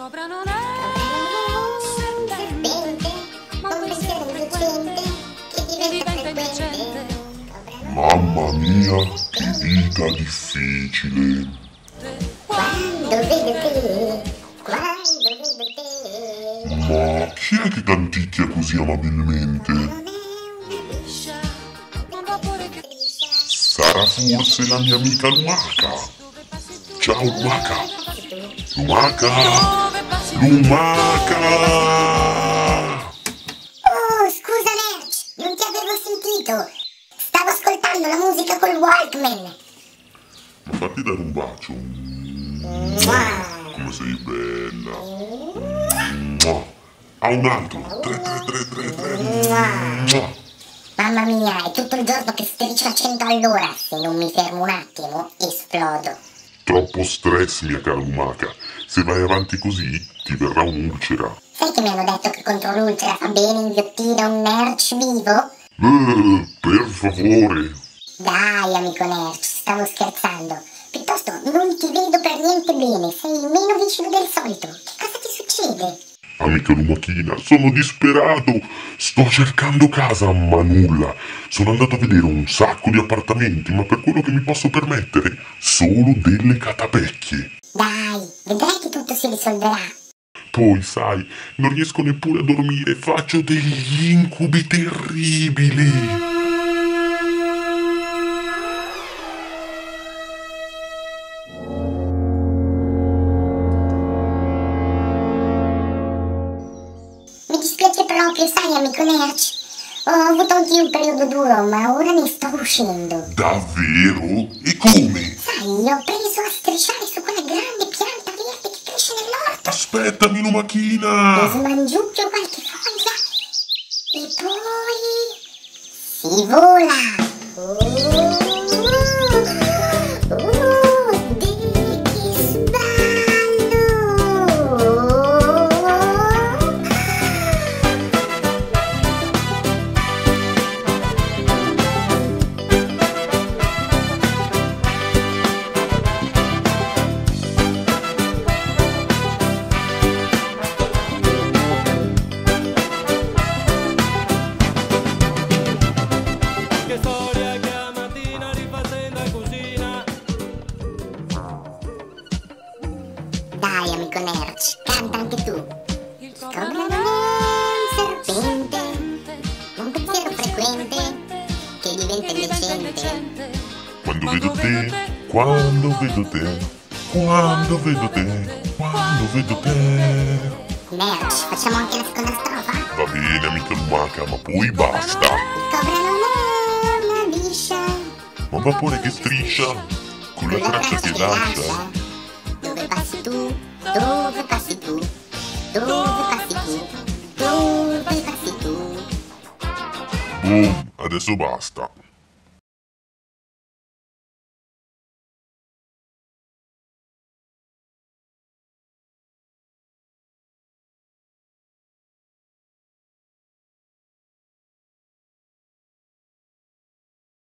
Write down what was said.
Cobra non è un serpente, ma un pensiero indulgente che diventa frequente. Mamma mia, che vita difficile. Quando vedo te, Ma chi è che canticchia così amabilmente? non è una biscia, un vapore che liscia. Sarà forse la mia amica Lumaca? Ciao Lumaca! Lumaca! Dove passi tu? Lumaca! Oh, scusa Nerch, non ti avevo sentito. Stavo ascoltando la musica col Walkman. Ma fatti dare un bacio. Come sei bella. A un altro. 3, 3, 3, 3, 3. Mamma mia, è tutto il giorno che striscia a 100 all'ora. Se non mi fermo un attimo, esplodo. Troppo stress, mia cara Lumaca. Se vai avanti così, ti verrà un'ulcera. Sai che mi hanno detto che contro l'ulcera fa bene inghiottire un Nerch vivo? Per favore. Dai, amico Nerch, stavo scherzando. Piuttosto, non ti vedo per niente bene, sei meno vicino del solito. Che cosa ti succede? Amica Lumachina, sono disperato. Sto cercando casa, ma nulla. Sono andato a vedere un sacco di appartamenti, ma per quello che mi posso permettere, solo delle catapecchie. Dai, vedrai che tutto si risolverà. Poi, sai, non riesco neppure a dormire, faccio degli incubi terribili. Mi dispiace proprio, sai, amico Nerch. Ho avuto anche un periodo duro, ma ora ne sto uscendo. Davvero? E come? Sai, ho preso a strisciare su quella grande pianta verde che cresce nell'orto. Aspettami, E Lumachina! smangiucchio qualche foglia. E poi si vola. Che sballo! Che storia che a mattina rifacendo in cucina. Dai, amico Nerch, canta anche tu. Cobra non è un serpente, ma un pensiero frequente che diventa indecente. Quando vedo te, quando vedo te, quando vedo te, quando vedo te. Nerch, facciamo anche la seconda strofa? Va bene, amica Lumaca, ma poi basta. Cobra non è una biscia, Ma vapore che striscia, con la traccia che lascia. Dove passi tu, dove passi tu, dove passi tu, dove passi tu. Boom, adesso basta.